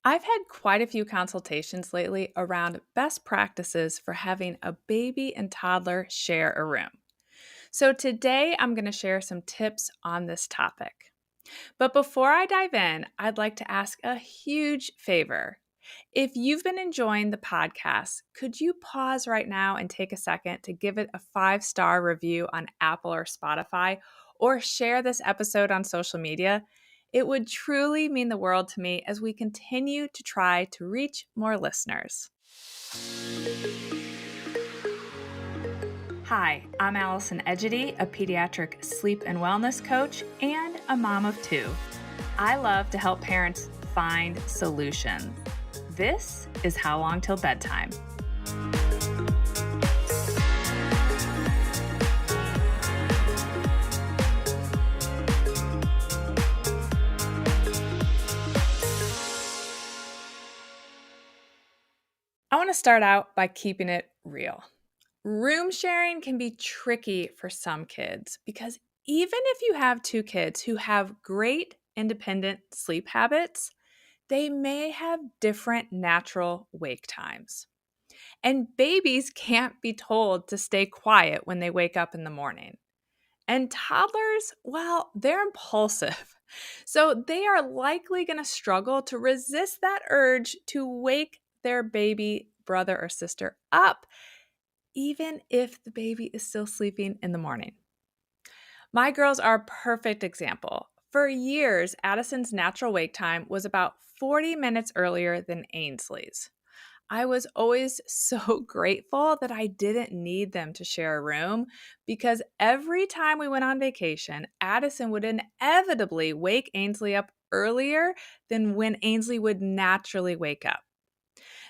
I've had quite a few consultations lately around best practices for having a baby and toddler share a room. So today I'm going to share some tips on this topic. But before I dive in, I'd like to ask a huge favor. If you've been enjoying the podcast, could you pause right now and take a second to give it a 5-star review on Apple or Spotify, or share this episode on social media? It would truly mean the world to me as we continue to try to reach more listeners. Hi, I'm Allison Edgety, a pediatric sleep and wellness coach and a mom of two. I love to help parents find solutions. This is How Long Till Bedtime. I want to start out by keeping it real. Room sharing can be tricky for some kids because even if you have two kids who have great independent sleep habits, they may have different natural wake times. And babies can't be told to stay quiet when they wake up in the morning. And toddlers, well, they're impulsive. So they are likely going to struggle to resist that urge to wake their baby brother or sister up, even if the baby is still sleeping in the morning. My girls are a perfect example. For years, Addison's natural wake time was about 40 minutes earlier than Ainsley's. I was always so grateful that I didn't need them to share a room because every time we went on vacation, Addison would inevitably wake Ainsley up earlier than when Ainsley would naturally wake up.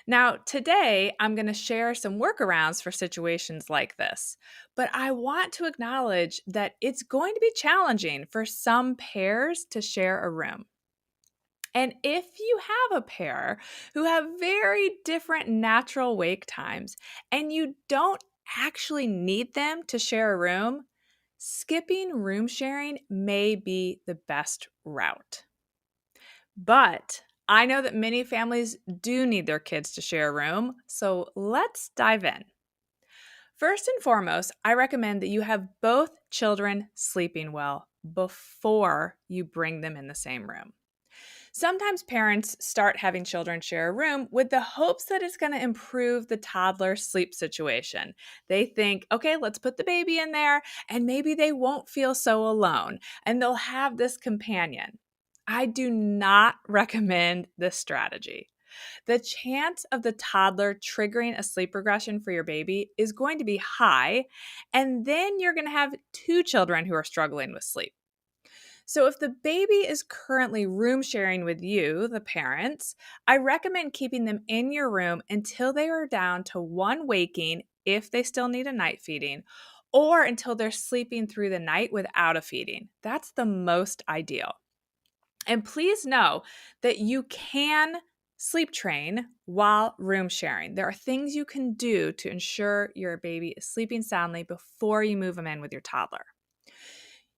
Now, today, I'm going to share some workarounds for situations like this, but I want to acknowledge that it's going to be challenging for some pairs to share a room. And if you have a pair who have very different natural wake times and you don't actually need them to share a room, skipping room sharing may be the best route. But I know that many families do need their kids to share a room, so let's dive in. First and foremost, I recommend that you have both children sleeping well before you bring them in the same room. Sometimes parents start having children share a room with the hopes that it's going to improve the toddler sleep situation. They think, okay, let's put the baby in there and maybe they won't feel so alone and they'll have this companion. I do not recommend this strategy. The chance of the toddler triggering a sleep regression for your baby is going to be high, and then you're going to have two children who are struggling with sleep. So, if the baby is currently room sharing with you, the parents, I recommend keeping them in your room until they are down to one waking if they still need a night feeding, or until they're sleeping through the night without a feeding. That's the most ideal. And please know that you can sleep train while room sharing. There are things you can do to ensure your baby is sleeping soundly before you move them in with your toddler.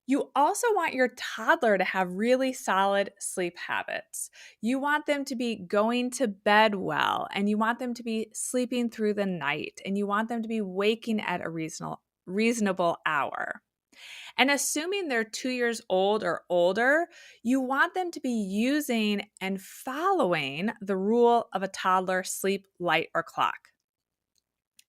You also want your toddler to have really solid sleep habits. You want them to be going to bed well, and you want them to be sleeping through the night, and you want them to be waking at a reasonable hour. And assuming they're 2 years old or older, you want them to be using and following the rule of a toddler sleep light or clock.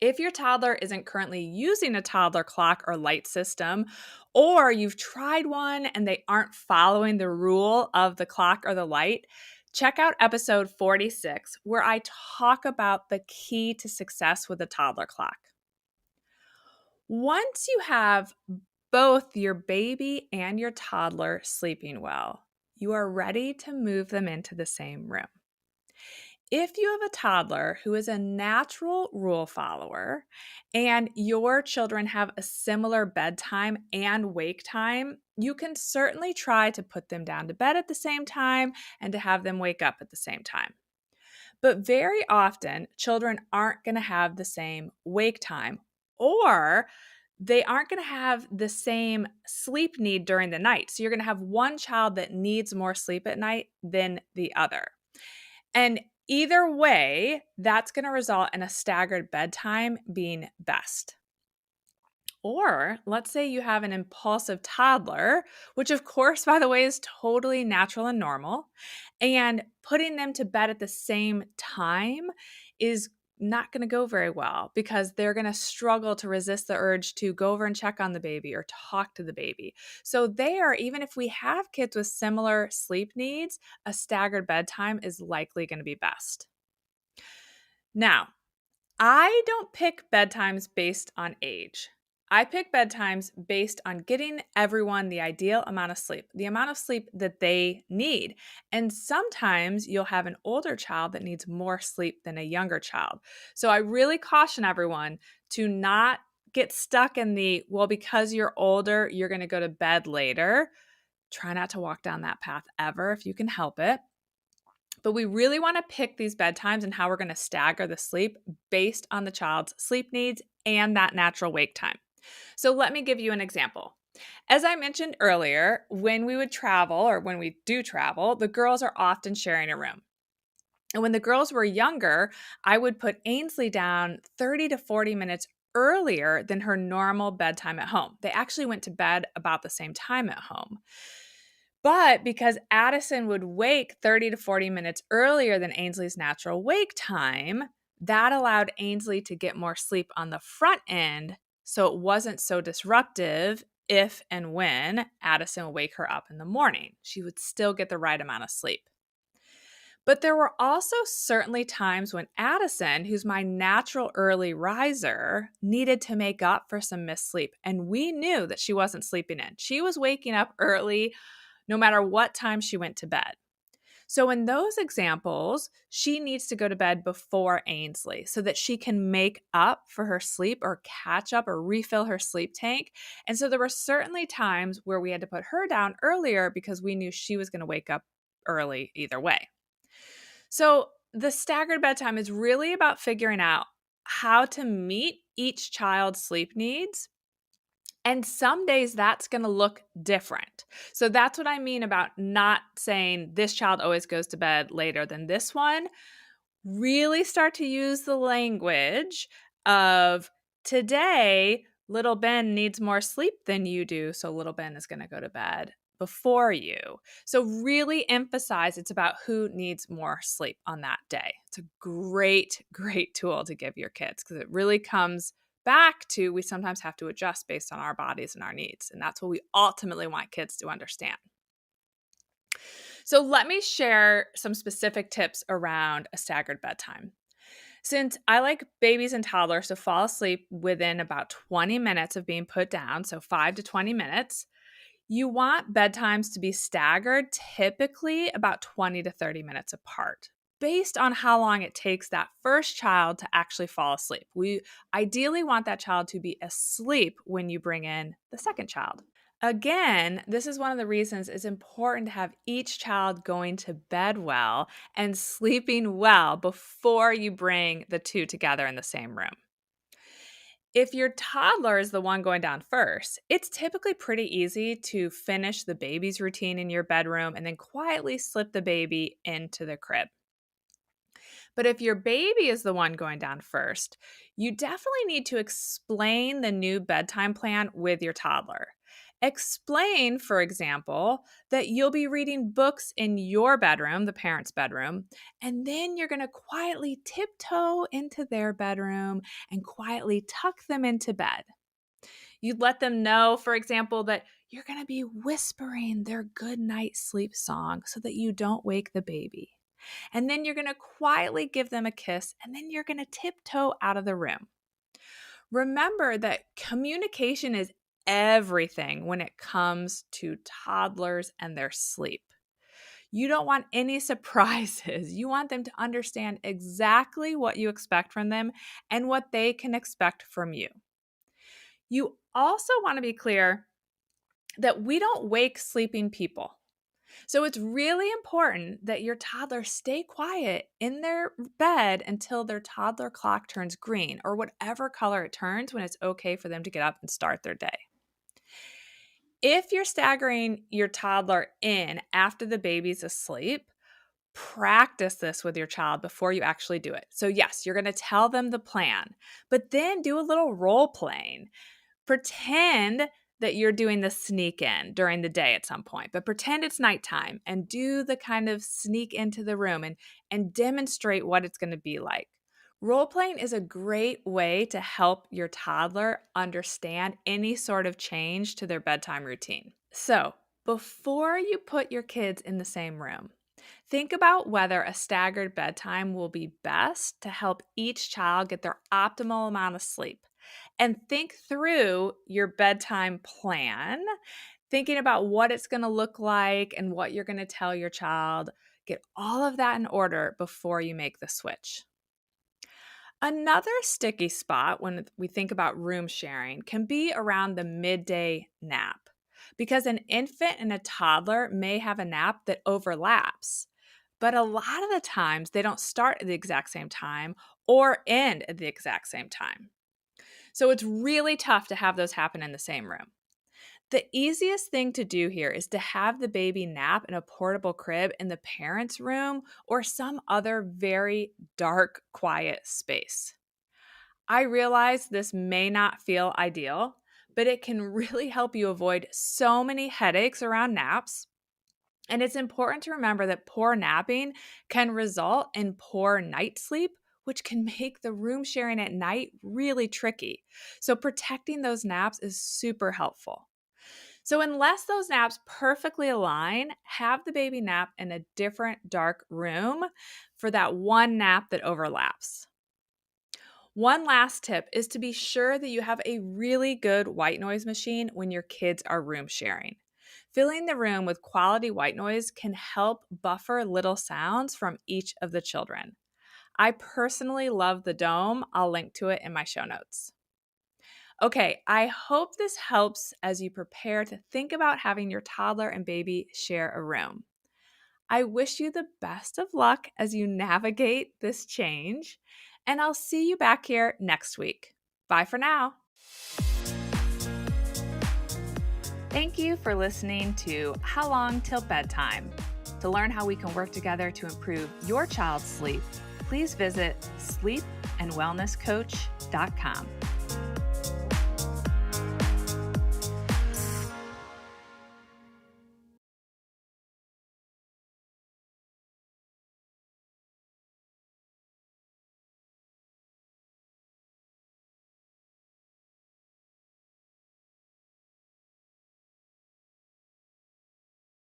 If your toddler isn't currently using a toddler clock or light system, or you've tried one and they aren't following the rule of the clock or the light, check out episode 46, where I talk about the key to success with a toddler clock. Once you have both your baby and your toddler sleeping well, you are ready to move them into the same room. If you have a toddler who is a natural rule follower and your children have a similar bedtime and wake time, you can certainly try to put them down to bed at the same time and to have them wake up at the same time. But very often, children aren't going to have the same wake time, or they aren't going to have the same sleep need during the night. So you're going to have one child that needs more sleep at night than the other. And either way, that's going to result in a staggered bedtime being best. Or let's say you have an impulsive toddler, which, of course, by the way, is totally natural and normal. And putting them to bed at the same time is not going to go very well because they're going to struggle to resist the urge to go over and check on the baby or talk to the baby. So, there, even if we have kids with similar sleep needs, a staggered bedtime is likely going to be best. Now, I don't pick bedtimes based on age. I pick bedtimes based on getting everyone the ideal amount of sleep, the amount of sleep that they need. And sometimes you'll have an older child that needs more sleep than a younger child. So I really caution everyone to not get stuck in the, well, because you're older, you're going to go to bed later. Try not to walk down that path ever if you can help it. But we really want to pick these bedtimes and how we're going to stagger the sleep based on the child's sleep needs and that natural wake time. So let me give you an example. As I mentioned earlier, when we would travel or when we do travel, the girls are often sharing a room. And when the girls were younger, I would put Ainsley down 30 to 40 minutes earlier than her normal bedtime at home. They actually went to bed about the same time at home. But because Addison would wake 30 to 40 minutes earlier than Ainsley's natural wake time, that allowed Ainsley to get more sleep on the front end, so it wasn't so disruptive if and when Addison would wake her up in the morning. She would still get the right amount of sleep. But there were also certainly times when Addison, who's my natural early riser, needed to make up for some missed sleep. And we knew that she wasn't sleeping in. She was waking up early no matter what time she went to bed. So in those examples, she needs to go to bed before Ainsley so that she can make up for her sleep or catch up or refill her sleep tank. And so there were certainly times where we had to put her down earlier because we knew she was going to wake up early either way. So the staggered bedtime is really about figuring out how to meet each child's sleep needs. And some days that's going to look different. So that's what I mean about not saying this child always goes to bed later than this one. Really start to use the language of today, little Ben needs more sleep than you do. So little Ben is going to go to bed before you. So really emphasize it's about who needs more sleep on that day. It's a great, great tool to give your kids because it really comes back to we sometimes have to adjust based on our bodies and our needs. And that's what we ultimately want kids to understand. So let me share some specific tips around a staggered bedtime. Since I like babies and toddlers to fall asleep within about 20 minutes of being put down, so 5 to 20 minutes, you want bedtimes to be staggered, typically about 20 to 30 minutes apart, based on how long it takes that first child to actually fall asleep. We ideally want that child to be asleep when you bring in the second child. Again, this is one of the reasons it's important to have each child going to bed well and sleeping well before you bring the two together in the same room. If your toddler is the one going down first, it's typically pretty easy to finish the baby's routine in your bedroom and then quietly slip the baby into the crib. But if your baby is the one going down first, you definitely need to explain the new bedtime plan with your toddler. Explain, for example, that you'll be reading books in your bedroom, the parent's bedroom, and then you're going to quietly tiptoe into their bedroom and quietly tuck them into bed. You'd let them know, for example, that you're going to be whispering their good night sleep song so that you don't wake the baby. And then you're going to quietly give them a kiss, and then you're going to tiptoe out of the room. Remember that communication is everything when it comes to toddlers and their sleep. You don't want any surprises. You want them to understand exactly what you expect from them and what they can expect from you. You also want to be clear that we don't wake sleeping people. So it's really important that your toddler stay quiet in their bed until their toddler clock turns green or whatever color it turns when it's okay for them to get up and start their day. If you're staggering your toddler in after the baby's asleep, Practice this with your child before you actually do it. So, yes, you're going to tell them the plan, but then do a little role playing. Pretend that you're doing the sneak in during the day at some point, but pretend it's nighttime and do the kind of sneak into the room and demonstrate what it's going to be like. Role playing is a great way to help your toddler understand any sort of change to their bedtime routine. So, before you put your kids in the same room, think about whether a staggered bedtime will be best to help each child get their optimal amount of sleep. And think through your bedtime plan, thinking about what it's going to look like and what you're going to tell your child. Get all of that in order before you make the switch. Another sticky spot when we think about room sharing can be around the midday nap, because an infant and a toddler may have a nap that overlaps. But a lot of the times they don't start at the exact same time or end at the exact same time. So it's really tough to have those happen in the same room. The easiest thing to do here is to have the baby nap in a portable crib in the parents' room or some other very dark, quiet space. I realize this may not feel ideal, but it can really help you avoid so many headaches around naps. And it's important to remember that poor napping can result in poor night sleep, which can make the room sharing at night really tricky. So, protecting those naps is super helpful. So, unless those naps perfectly align, have the baby nap in a different dark room for that one nap that overlaps. One last tip is to be sure that you have a really good white noise machine when your kids are room sharing. Filling the room with quality white noise can help buffer little sounds from each of the children. I personally love the Dohm. I'll link to it in my show notes. Okay, I hope this helps as you prepare to think about having your toddler and baby share a room. I wish you the best of luck as you navigate this change, and I'll see you back here next week. Bye for now. Thank you for listening to How Long Till Bedtime. To learn how we can work together to improve your child's sleep, please visit sleepandwellnesscoach.com.